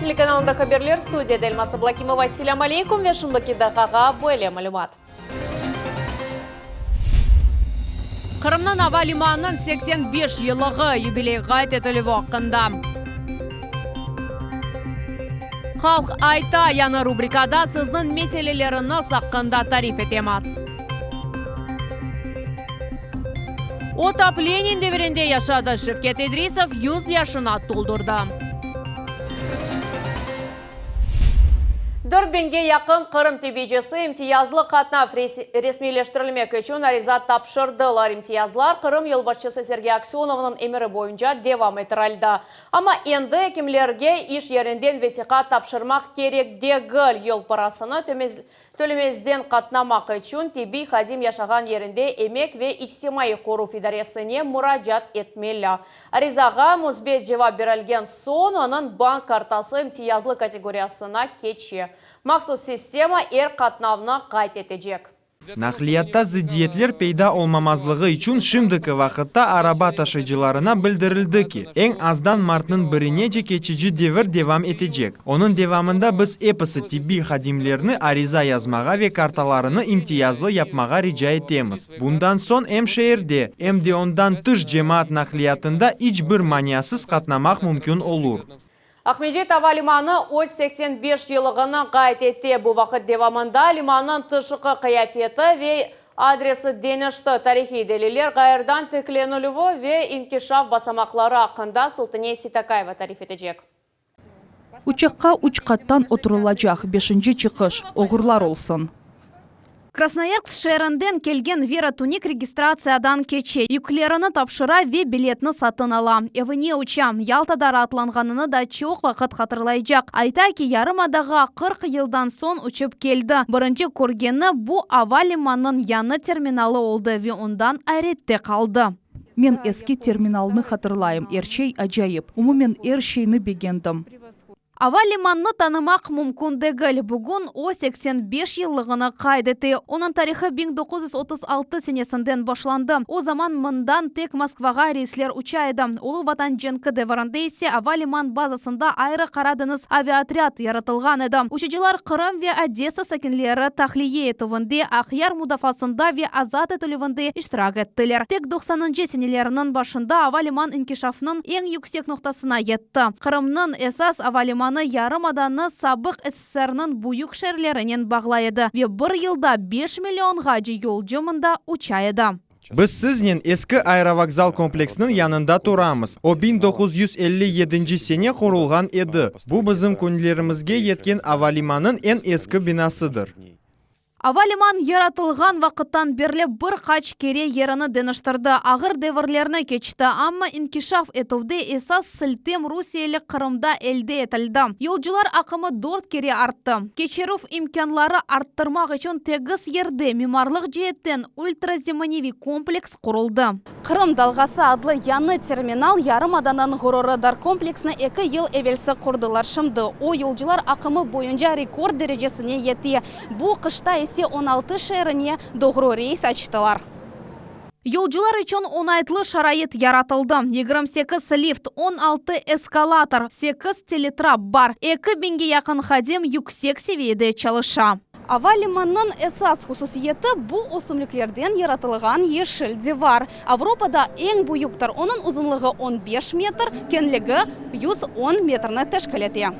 телеканалында хабарлар студияда Эльмаса Блакимова. Ассаляму алейкум. Вешінбакидаға бөле мәлімат. Қырымның Ава лиманының 85 жылығы юбилей ғайт етілі вақында. Халq айта яны рубрикада сіздің меселелеріні саққында тариф етеміз. Отап Ленин devirinde yaşadı. Şevket İdrisov 100 yaşına doldurdu. 4000'ge yakın Kırım tebecisi imtiyazlı katnaf resmileştirilmek için ariza tapşırdılar. İmtiyazlar Kırım yılbaşçısı Sergey Aksionov'un emri boyunca devam ettirildi. Ama endi kimlerge iş yerinden vesika tapşırmak gerek değil, yıl parasını Төлемезден қатнамақ үшін Теби Хадим yaşagan yerinde Emek ve İçtimai Koru İdaresi'ne müracaat etmeli. Arızaga müsbet cevap verilgen son onun bank kartası imtiyazlı kategoriyasına geçi. Maksus sistema katnavına kayıt edecek. Nakliyatda ziddiyetler peyda olmamazlığı için şimdiki vakitte araba taşıyıcılarına bildirildi ki en azdan Mart'ın birinece geçici devir devam edecek. Onun devamında biz episi tibbi hadimlerini ariza yazmağa ve kartalarını imtiyazlı yapmağa rica ettiğimiz. Bundan son hem şehirde hem de ondan dış cemaat nakliyatında hiçbir maniyasız katlamak mümkün olur. Ахмеджет Ава limanı 85 yılını kayıt etti. Bu vakit devamında limanın tışıqı kıyafeti ve adresi denişti. Tarihi deliller gayırdan tüklenülüvü ve inkişaf basamakları hakkında Sultaniye Sitakayeva tarif edecek. Uçakka 3 kattan oturulacak 5. çıkış. Oğurlar olsun. Красноярск шерінден келген Вера Туник регистрациядан кече. Юклеріні тапшыра ве билетні сатын ала. Евіне учам, Ялтадар атланғаныны да чоқ вақыт қатырлайжақ. Айта ки ярымадаға 40 жылдан сон учып келді. Бірінші көргені бұ Ава лиманның яны терминалы олды ве ондан әретте қалды. Мен eski terminalını hatırlayım. Erçey acayip. Umumen her şeyini beğendim. Ава лиманны танымақ мүмкіндігіл. Бүгін о 85 yıllығыны қайдеті. Оның тарихы 1936 сенесінден башланды. О zaman мындан тек Москваға рейслер учайды. Олы ватан женкі деварында есе Ава лиман базасында айры қарадыңыз авиаотряд яратылған еді. Учыжылар Қырым ве Одесса сәкінлері тахлие етуінде, Ақяр мудафасында ве азат етілівінде іштирак еттілер. Тек 90-шы сенелерінің башында Ава лиман инкишафының ең yüksek нұқтасына етті. Қырымның esas Ава лиман ярым аданы сабық СССР'нің бұйық шерлерінен бағлайды ве бір жылда 5 миллионға жол жымында учайды. Biz sizinle eski aerovokzal kompleksinin yanında turamız. O 1957 sene kurulgan edi. Bu bizim kunlerimizge yetken Ava limanın en eski binasıdır. Ава лиман яратылған вақыттан берлі бір қач кере еріні деніштірді. Ағыр девірлеріне кечті, амма инкишаф етуде esas сілтем Русиялы Қырымда әлде етілді. Yolcular ақымы 4 кере артты. Кечеруф имканлары арттырмақ үшін тегіс ерде мемарлық жиеттен ультраземаневи комплекс құрылды. Қырым далғасы адлы яны терминал ярым аданын ғұрырыдар комплексіне 2 ел евелсі құрдылар шымды. О yolcular ақымы бойынша рекорд дәрежесіне етті. Бұл қышта 16 шеріне doğru рейс açtılar. Yolcular için onaytlı şarayet yaratıldı. 28 lift, 16 eskalator, 8 teletrap бар. 2000'ge yakın hadim yüksek seviyede çalışa. Ava limanının esas hususiyeti bu osumluklerden yaratılgan yeşil divar. Avrupa'da en büyüktür. Onun uzunluğu 15 metr, kenliği 110 metrini teşkil ediyor.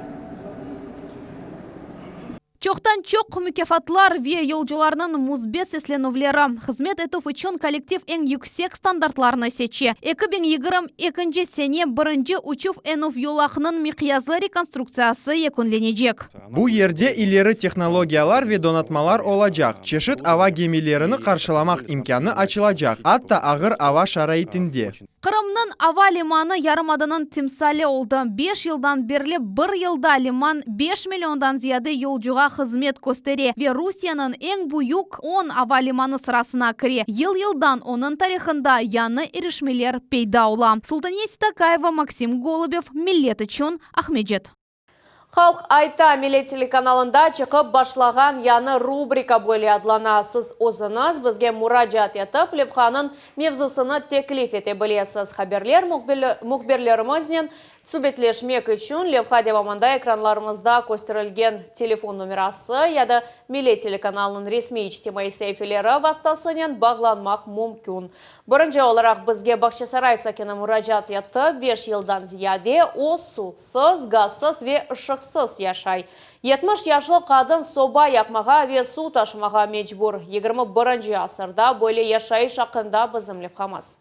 Çoxtan çok mükafatlar ve yolcularının müzbet seslenuvleri hizmet etuf için kolektif en yüksek standartlarını seçi. 2022 sene 1. uçuf enuf yolağının miqyaslı rekonstruksiyası yakınlenecek. Bu yerde ileri teknologiyalar ve donatmalar olacak. Çeşit hava gemilerini karşılamak imkanı açılacak. Hatta ağır hava şaraitinde. Kırım'nın Ava limanı yarımadanın timsali oldu. 5 yıldan beri bir yılda liman 5 milyondan ziyade yolcuğa hizmet gösteri ve Rusya'nın en büyük 10 Ava limanı sırasına kiri. Yıldan onun tarihinde yanı erişmeler peyda ola. Sultaniye Sitakayeva, Максим Голубев, Millet için Ahmedjet. Халк айта миле телеканалында чықып башлаған яны рубрика бөлі адлана. Сіз озыныз бізге мұрajat етіп, Левханын мевзусыны теклиф ете білесіз. Хаберлер мұхберлерімізнен Сүбетлешмек үшін Левха девамында экранларымызда көстерілген телефон номерасы яды миле телеканалының ресми ичтимай сейфелері вастасынен бағланмақ мүмкін. Бірінші оларақ бізге Бақшасарай сакені мұрajat етті 5 елдан зияде о сусыз, газсыз ве ышықсыз яшай. 70 яшлы қадын соба яқмаға ве су ташымаға мечбур. 21 асырда бөлі яшай шақында біздің Левхамыз.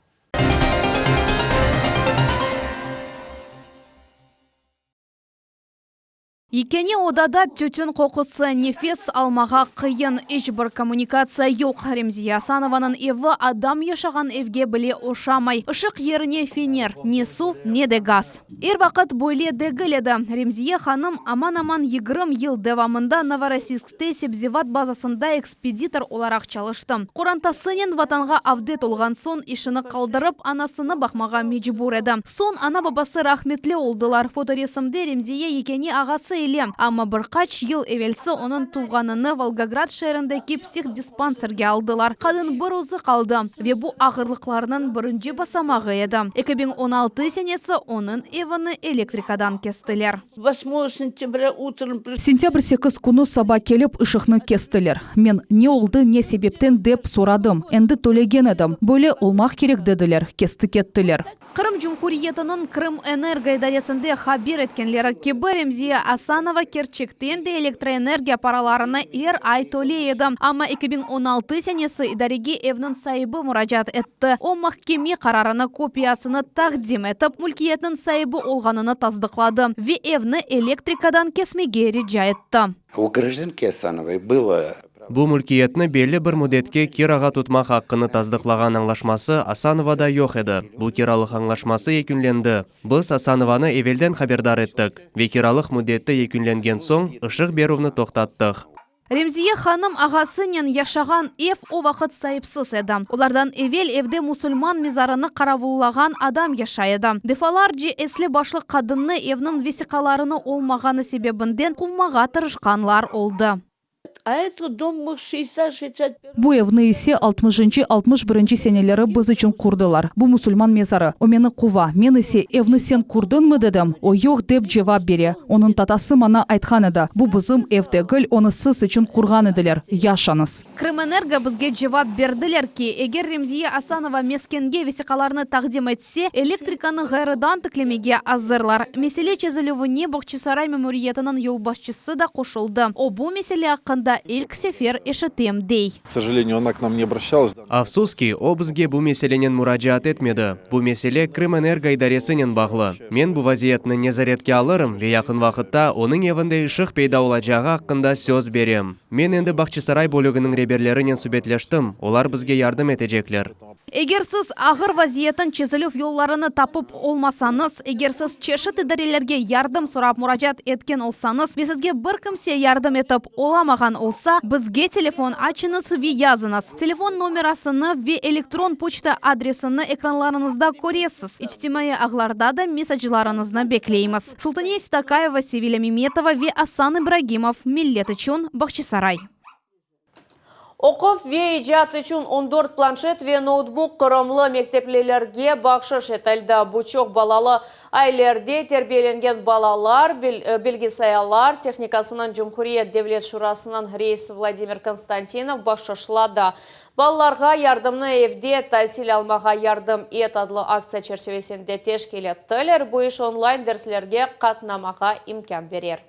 Икене одада түтін қоқысы нефес алмаға қиын ешбір коммуникация yok. Ремзия Асанованың еві адам ешаған евге біле ошамай. Ұшық еріне фенер, не су, не де газ. Ер вақыт бойле дегіледі. Ремзия ханым аман-аман 20 ел девамында Новороссийскте Себзеват базасында экспедитор оларақ чалышты. Қорантасынен ватанға авдет олған сон ішіні қалдырып, анасыны бақмаға мечбур еді. Сон ана бабасы рахметлі олдылар. Фоторесімде Ремзия екене ағасы Амма бірқач ел евелсі оның туғаныны Волгоград шәріндегі психдиспансерге алдылар. Қадын бір өзі қалды. Ве бұл ағырлықларының бірінші басамағы еді. 2016 сенесі оның евіні электрикадан кестілер. 8 сентября утром... Сентябрь 8 күні саба келіп ұшықны кестілер. Мен не олды, не себептен деп сұрадым. Әнді төлеген едім. Бөлі олмақ керек деділер. Кесті кеттілер. Қырым Жұмхуриетінің Крым энерго идаресінде хабер еткенлері кебі Ремзия Асанова Керчектен де электроэнергия параларына ай төлейді. Амма 2016 сенесі идареге евнің сайыбы мұрajat етті. О махкеме қарарына копиясыны тақдим етіп, мүлкиетінің сайыбы олғаныны таздықлады. Ве евні электрикадан кесмеге рижа етті. У гражданки Асановой было... Бұл мүлкиетні белі бір мүдетке кираға тұтмақ хаққыны таздықлаған аңлашмасы Асановада жоқ еді. Бұл киралық аңлашмасы екінленді. Біз Асанованы евелден хабердар еттік. Ве киралық мүдетті екінленген соң ұшық беруіні тоқтаттық. Ремзия ханым ағасынен яшаған ев о вақыт сайыпсыз еді. Олардан евел евде мұсылман мезарыны қаравулаған адам яшайды. Дефалар же әслі башлық қадынны евнің весиқаларыны олмағаны себебінден құлмаға тырышқанлар олды. А это дом был 60-65. Бұ евні есе 60-61 сенелері біз үшін құрдылар. Бұ мұсылман мезары. О мені құва. Мен есе евні сен құрдың мұ дедім. О йоқ деп жевап бере. Оның татасы мана айтқан еді. Бұ бізім евдегіл, оны сіз үшін құрған еділер. Яшаныз. Крымэнерго бізге жевап берділер ки, егер Ремзия Асанова мескенге весиқаларыны тақдим етсе, электриканы ғайрыдан тіклемеге азырлар. Меселе чезілуіне Бақшасарай мемориетінің елбасшысы да қошылды. О бұ меселе ақында ilk sefer eşittim dey. К сожалению, она к нам не обращалась. Афсуски, о бізге бұл меселенен мұрajat етмеді. Бұл меселе Крымэнерго идаресінен бағлы. Мен бұл вазиетні незаретке алырым, ве яқын вақытта оның евінде ұшық пейда олачағы ақында сөз берем. Мен енді Бақшасарай бөлігінің реберлерінен сүбетлештім, олар бізге ярдым етежеклер. Егер сіз ағыр вазиетін чезіліп yollarını tapып olmasanız, егер сіз чешет идарелерге ярдым сұрап мұрajat еткен олсаныз, сізге бір кімсе ярдым етіп оламаған олса, бізге телефон açınız ve yazınız. Телефон номерасыны ve электрон почта адресini экранларыңызда көресіз. İçtimai ağlarda da mesajlarınızны bekleyimiz. Султания Истакаева, Севиля Меметова ve Асан Ибрагимов. Millet için Бақшасарай. Оқып ве ижат үшін 14 планшет ве ноутбук қырымлы мектеплелерге бақшыш етілді. Бұчоқ балалы айлерде тербеленген балалар, білгісаялар техникасының Жұмхуриет Девлет Шурасының рейс Владимир Константинов бақшышлады. Балаларға ярдымны евде тәсіл алмаға ярдым ет адлы акция черчевесінде тешкелеттілер. Бұл іш онлайн дәрслерге қатнамаға имкан берер.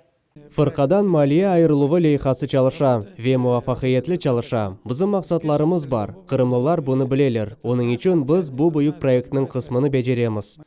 Фырқадан малия айырылуы лейхасы чалыша, ве муафақиетлі чалыша. Бізім мақсатларымыз бар, қырымлылар бұны білелер. Оның үшін біз бұл бұйық проектінің қысмыны бежереміз.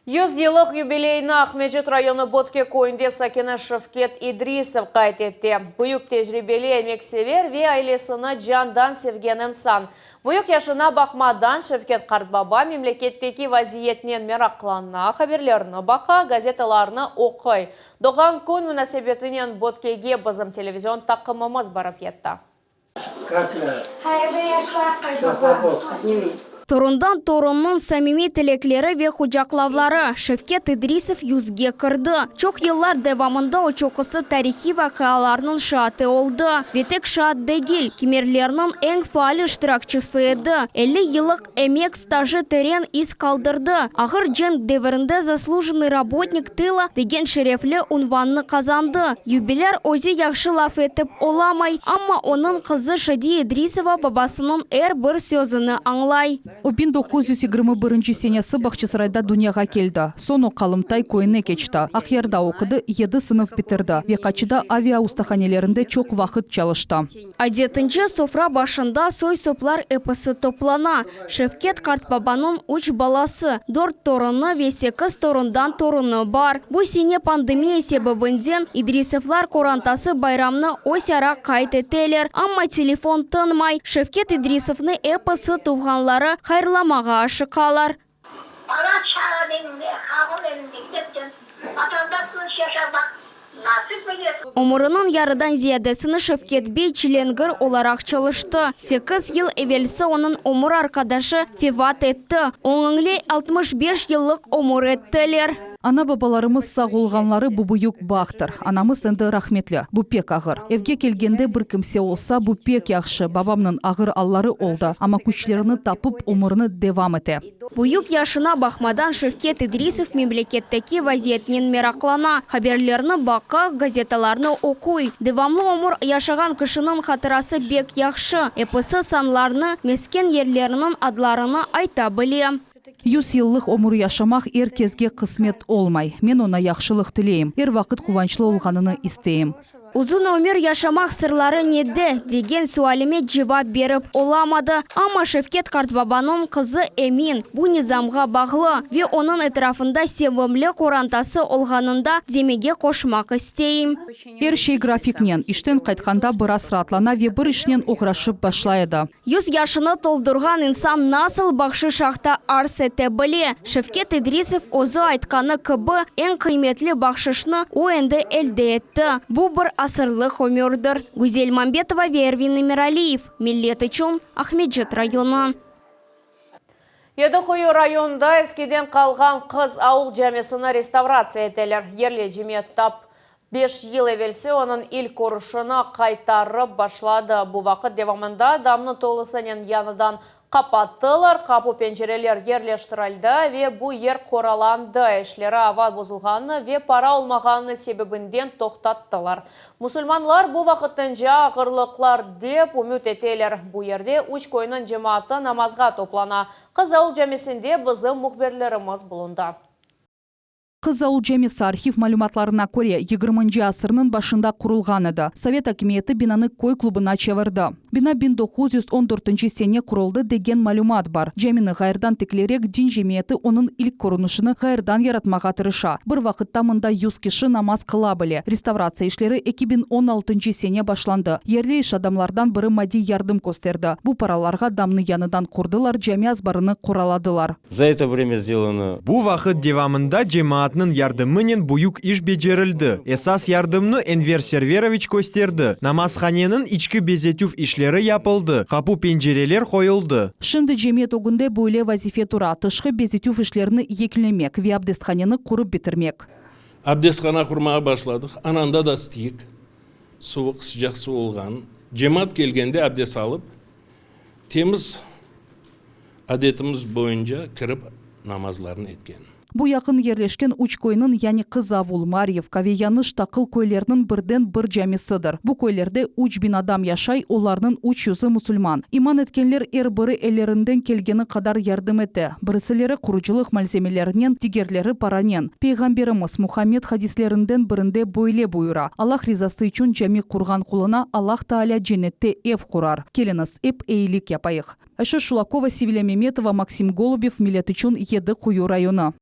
100 жылық юбилейні Ахмеджет районы Ботке койынде сакені Шевкет Идрисов қайт етті. Бұйық тежірибелі әмексевер ве айлесіні жандан севген инсан. Бұйық яшына бақмадан Шевкет Қартбаба мемлекеттекі вазиетнен мерақланна хаберлеріні бақа газеталарыны оқой. Доған күн мүнәсебетінен Боткеге бізім телевизион тақымымыз барып етті. Торундан Торунның самими телеклері ве худжаклавлары Шевкет Идрисов юзге кірді. Çok yıllar devamında o çokusu tarihi vakalarının şahatı oldu. Ve tek şahat değil, kemerlerinin en faal iştirakçısıydı. 50 yıllık emek stajı teren iz kaldırdı. Ağır cenk devrinde zaslуженный работник tыла деген şerefli unvanını kazandı. Юбиляр ozi yaxşı laf etip olamay, ama onun kızı Шади Идрисова babasının bir sözünü anlay. O 1921 senesi Бахчисарайда dünyaya keldi. Sonu Kalımtay koyuna geçti. Ahyarda okudu, 7 sınıf bitirdi. Ve Kaçıda avia ustahanelerinde çok vakit çalıştı. Adetince sofra başında soy soplar episi toplana. Şevket Kartbaba'nın 3 balası, 4 torunu ve 8 torundan torunu var. Bu sene pandemiya sebebinden İdrisovlar korantası bayramını o sara kayıt eteler. Ama telefon tanımay. Şevket İdrisov'ni episi tuğanları hayırlamağa aşıkalar. Bana çağır elinde, havun elinde gidip vatandaşlık yaşamak nasip ediyorsun. Umurunun yarıdan ziyadesini Şevket Bey çilengir olarak çalıştı. 8 yıl evvelsi onun umur arkadaşı vefat etti. Onunla 65 yıllık umur ettiler. Ana babalarımız sağ olğanları bu büyük bağdır. Anamız endi rahmetli. Bu pek ağır. Evge kelgende bir kimse olsa bu pek yaxşı. Babamның ağır alları oldu. Ama güçlerini tapıp umurunu devam etti. Büyük yaşına bakmadan Şevket İdrisov memleketteki vaziyetinin meraklana. Haberlerini baka, gazetalarını okuy. Devamlı umur yaşagan kişinin hatırası bek yaxşı. Episi sanlarını, mesken yerlerinin adlarını ayta bilem. 100 yıllık umur yaşamak herkesge kısmet olmay. Men ona yaxşılık dileyim. Her vakit kuvançlı olğanını isteyim. Uzun ömür yaşamak sırları nede degen sualime cevap berip olamadı. Ama Şevket Kartbaba'nın kızı Emin bu nizamga bağlı ve onun etrafında sevimli korantası olğanında demege koşmak isteyim. Her şey grafiknen. İşten kaytkanda biraz rahatlana ve bir işnen uğraşıp başlaydı. 100 yaşını toldurgan insan nasıl bakşı şahta arz etebili. Şevket İdrisov ozu aytkanı kıbı en kıymetli bakşışını o ende elde etti. Bu bir asırlık ömürdür. Güzel Mambetova ve Ervin Emiraliyev. Millet için Ahmetjit rayonu. Едіқұйы районында eskiden қалған қыз ауыл жәмесіні реставрация етелер. Ерлі жемет тап 5 yıl evvelsi onun ilk koruşunu kaytarып başladı. Bu vakit devamında damlı tolusının yanından kapattılar. Kapı pencereler yerleştirildi ve bu yer koralandı. Eşleri hava bozulğanı ve para olmağanı sebebinden toxtattılar. Musulmanlar bu vakittince ağırlıklar dep ümit eteler. Bu yerde 3 koyunun cemaati namazga toplana. Kız Ауыл Cemesi'nde bizim muhbirlerimiz bulundu. Kız Ауыл Cemesi arxiv malumatlarına göre 20. asırının başında kurulgan edi. Sovet hakimiyeti binanı koy klubuna çevirdi. Bina 1914 sene kuruldu degen malumat var. Cemini gayırdan teklerek din cemiyeti onun ilk korunuşunu gayırdan yaratmağa tırışa. Bir vakitta mında 100 kişi namaz kıla bile. Restavratsiya işleri 2016 sene başlandı. Yerli iş adamlardan biri maddi yardım gösterdi. Bu paralarga damны yanıdan kurdular, cemi azbarını kuraladılar. За это время сделано. Bu vakit devamında cemaatinin yardımının büyük iş becerildi. Esas yardımını Enver Serverovich gösterdi. Namazhanenin içki bezetüf işleri yapıldı. Kapı pencereler koyuldu. Şimdi cemiyet ogunda böyle vazife tura. Tışkı bezetüf işlerini yeklemek ve abdesthaneni kurup bitirmek. Abdesthana kurmaya başladık. Ananda da isteyik. Soğuk, sıcak su olgan. Cemaat gelgende abdest alıp temiz adetimiz boyunca kirip namazlarını etken. Bu yakın yerleşken uç koyunun yani Kız Ауыл, Mariyevka ve Yanış Takıl köylerinin birden bir cemisidir. Bu köylerde 3000 adam yaşay, onlarının 300'ü musulman. İman etkenler biri ellerinden kelgeni kadar yardım etti. Birisileri kuruculuk malzemelerinden, diğerleri paranen. Peygamberimiz Muhammed hadislerinden birinde böyle buyura. Allah rizası için cemi kurgan kuluna Allah Teala cennette ev kurar. Geliniz hep iyilik yapayıq. Ayşe Şulakova, Sivile Memetova, Максим Голубев, Millet için Едіқұйы rayonu.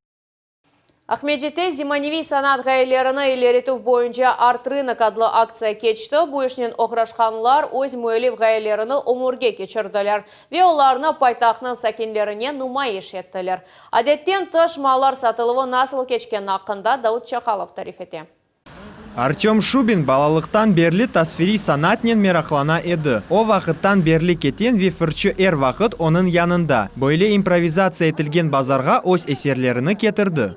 Ахмеджетте Зиманеви sanat gayelerini ilerituf boyunca Art Rынок adlı aksiya keçti. Bu işinin oxraşxanlar öz müellif gayelerini umurga keçirdiler ve onlarını paytaxtın sakinlerine numayiş ettiler. Adetten tış mallar satılığı nasıl keçken hakkında Davut Çakalov tarif etti. Артем Шубин балалықтан берлі tasviriy sanatнен мерақлана еді. О вақыттан берлі кетен вефірчі вақыт оның янында. Böyle импровизация етілген базарға өз эсерлеріні кетірді.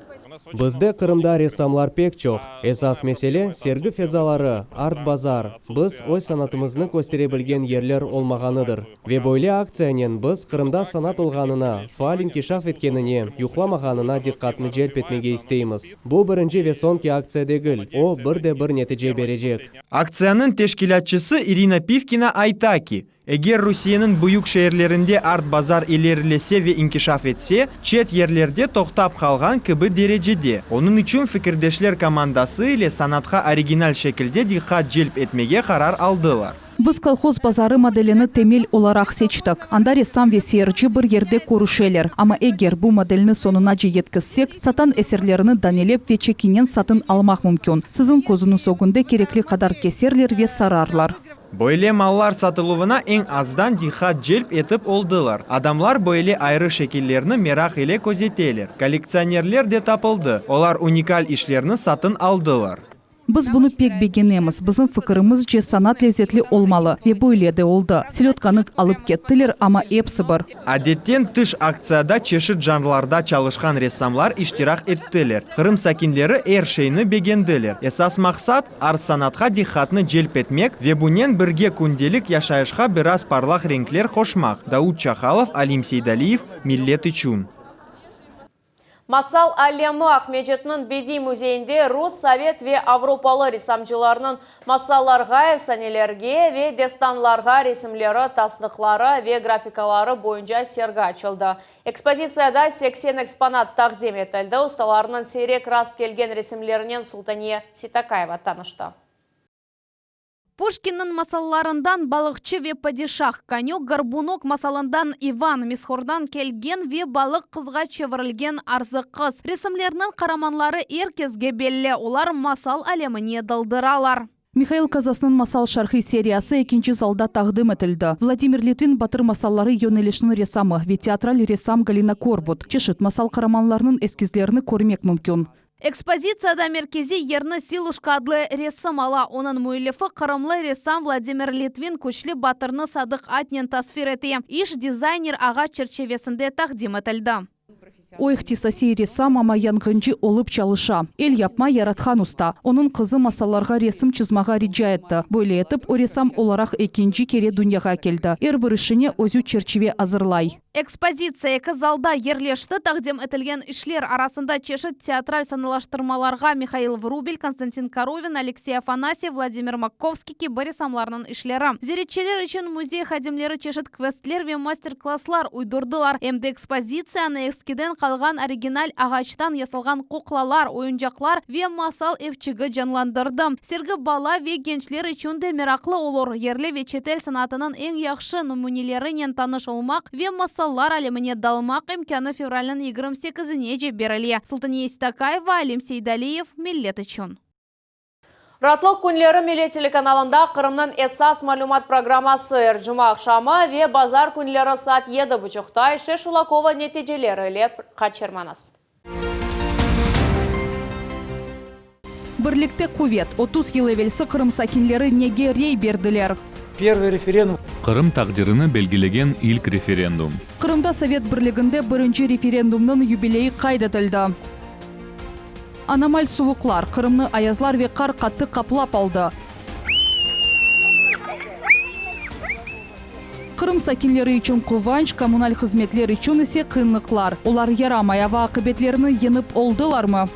Бізде Қырымда ресамлар пек жоқ. Esas меселе сергі фезалары, арт базар. Біз ой санатымызны көстере білген ерлер олмағаныдыр. Ве бойле акциянен біз Қырымда санат олғанына, фаал инкишаф еткеніне, юқламағанына диққатны желп етмеге істейміз. Бұл бірінші ве сонки акция дегіл. О бірде-бір нәтиже бережек. Акцияның тешкилатчысы Ирина Пивкина айта ки, егер Русияның бұйық шehirlerinde арт базар илерілесе ве инкишаф етсе, чет ерлерде тоқтап қалған кібі дережеде. Onun için fikirdeşler командасы ile sanatқа оригинал şekilde диққат желп etmege қарар алдылар. Біз колхоз базары моделіні темел оларақ сечтік. Анда ресам ве сиырчы бір ерде көрушелер. Ама егер бұл моделіні сонына жеткізсек, сатан эсерлеріні данелеп ве чекинен сатын алмақ мүмкін. Сізін көзінің соғынды керекли қадар кесерлер ве сарарлар. Böyle mallar satılığına en azdan diqqat jelp etip oldular. Adamlar böyle ayrı şekillerini merak ile gözeteler. Koleksiyonerler de tapıldı. Olar unikal işlerini satın aldılar. Біз бұны пек бегенеміз. Біздің фікіріміз же санат лезетлі олмалы. Ве бойледі олды. Селетканы алып кеттілер, ама епсі бір. Adetten tış aksiyada çeşit janrlarda çalışkan ressamlar iştirak ettiler. Kırım sakinleri her şeyini beğendiler. Esas maksat art sanatga dikkatini jelp etmek ve bunun birge kundelik yaşayışga biraz parlak renkler koşmak. Davut Çakhalov, Alim Seydaliyev, Millet için. Масал әлемі Ахмеджетінің Беди музейінде Рус, Совет ве Авропалы ресамчыларының масалларға, әфсанелерге ве дестанларға ресімлері, тасдықлары ве графикалары бойынша сергі açılды. Экспозицияда 80 экспонат тақдим етілді. Ұсталарының сейрек раст келген ресімлерінен Султания Ситакаева танышты. Пушкинның масалларындан балықчы ве падишах, конек горбунок масалындан Иван, Мисхордан келген ве балық қызға чевірілген арзы қыз. Ресімлерінің қараманлары еркезге беллі, олар масал әлеміне дылдыралар. Михаил Казасның масал шархи сериясы екінші залда тағдым етілді. Владимир Литвин батыр масаллары йонелешінің ресамы, ве театраль ресам Галина Корбут. Чешет масал қараманларының эскизлеріні көрмек мүмкін. Экспозицияда меркези ерні Силушка адлы ресам ала. Оның мүйліфі қырымлы ресам Владимир Литвин көчлі батырны Садық Атнен тасвир еті. Иш дизайнер аға черчевесінде тақдим етілді. О ихтисаси ресам ама янгынжы олып чалыша. Эл япма яратхан уста. Оның қызы масаларға ресім чызмаға риджа етті. Бойле етіп, о ресам оларақ екінші кере дүнияға келді. Эр бірішіне өзі черчеве азырлай. Экспозиция екі залда ерлешті тақдим етілген ішлер арасында чешет театраль саналаштырмаларға Михаил Врубель, Константин Коровин, Алексей Афанасьев, Владимир Макковский кебі ресамларының ішлері. Зеречелер үшін музей хадимлері чешет квестлер ве мастер-класслар уйдырдылар. Эмді экспозицияны эскиден қалған оригиналь ағачтан ясалған қоқлалар, ойынжақлар ве масал эвчігі жанландырды. Сергі бала ве генчлер үшін де мерақлы олыр. Ерлі ве четел санатының ең яқшы нумунелерінен таныш олмақ ве масаллар әлеміне далмақ имканы февралінің 28-не же берілі. Султания Ситакаева, Алим Сейдалиев, Миллет үшін. Ратлық күнлері Милет телеканалында Қырымның эсас малюмат программасы Жұма ақшамы ве базар күнлері саат 7:30 Шеш Улакова нәтижелері леп қачырманас. Бірлікте Кувет, 30 ел евелсі Қырым сакинлері неге рей берділер. Первый референдум. Қырым тақдирыны белгілеген ilk референдум. Қырымда Совет бірлігінде бірінші референдумның юбилейі қайдатылды. Аномаль суықлар, Қырымны аязлар ве қар қатты қаплап алды. Қырым сакинлері үшін қуанч, коммуналь қызметлер үшін ісе қиынлықлар. Олар ярамай ава ақыбетлеріні еніп олдылар ма?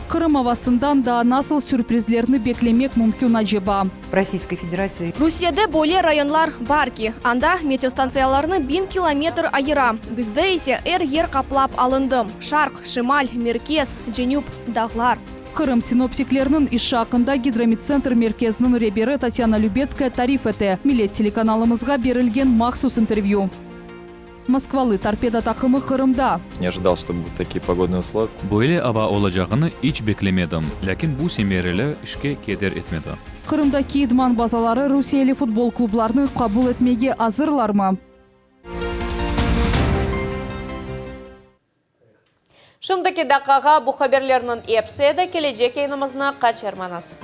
Қырым авасындан да насыл сюрпризлеріні беклемек мүмкін ажеба. Российской Федерации. Русияда более районлар барки. Анда метеостанцияларны 1000 километр айыра. Бізде есе ер қаплап алындым. Шарқ, Шималь, Меркез, Дженюб, Дағлар. Қырым синоптиклерінің іші ақында гидромедцентр меркезінің ребері Татьяна Любецкая тариф еті. Милет телеканалымызға берілген мақсус интервью. Москвалы торпеда тақымы Қырымда. Не ожидал, что будут такие погодные условия. Böyle ава olacağını hiç beklemedim. Lakin bu semereli işke keder etmedi. Қырымдaki idman базалары Русиялы футбол клубларны қабыл etmege азырлар ма? Şimdiki dakikaga bu haberlerinin epsi de gelecek yayınımızını kaçırmanız.